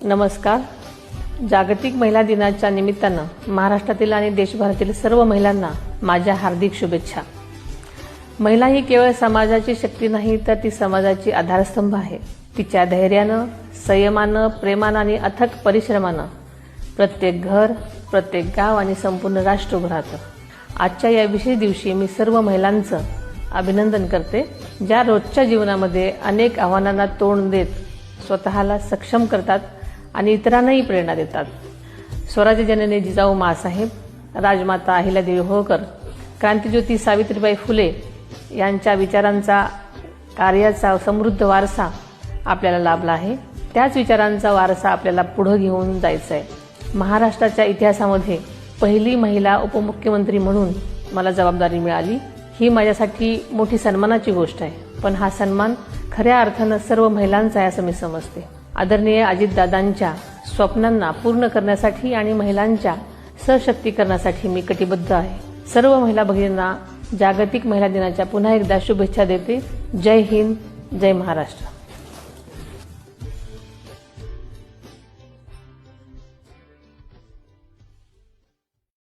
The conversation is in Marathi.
नमस्कार. जागतिक महिला दिनाच्या निमित्तानं महाराष्ट्रातील आणि देशभरातील सर्व महिलांना माझ्या हार्दिक शुभेच्छा. महिला ही केवळ समाजाची शक्ती नाही, तर ती समाजाची आधारस्तंभ आहे. तिच्या धैर्यानं, संयमानं, प्रेमानं आणि अथक परिश्रमानं प्रत्येक घर, प्रत्येक गाव आणि संपूर्ण राष्ट्र उभं राहतं. आजच्या या विशेष दिवशी मी सर्व महिलांचं अभिनंदन करते, ज्या रोजच्या जीवनामध्ये अनेक आव्हानांना तोंड देत स्वतःला सक्षम करतात आणि इतरांनाही प्रेरणा देतात. स्वराज्य जननी जिजाऊ माँसाहेब, राजमाता अहिल्यादेवी होळकर, क्रांतिज्योती सावित्रीबाई फुले यांच्या विचारांचा, कार्याचा समृद्ध वारसा आपल्याला लाभला आहे. त्याच विचारांचा वारसा आपल्याला पुढे घेऊन जायचा आहे. महाराष्ट्राच्या इतिहासामध्ये पहिली महिला उपमुख्यमंत्री म्हणून मला जबाबदारी मिळाली. ही माझ्यासाठी मोठी सन्मानाची गोष्ट आहे, पण हा सन्मान खऱ्या अर्थानं सर्व महिलांचा आहे असं मी समजते. आदरणीय अजितदादांच्या स्वप्नांना पूर्ण करण्यासाठी आणि महिलांच्या सशक्तीकरणासाठी मी कटिबद्ध आहे. सर्व महिला भगिनींना जागतिक महिला दिनाच्या पुन्हा एकदा शुभेच्छा देते. जय हिंद, जय महाराष्ट्र.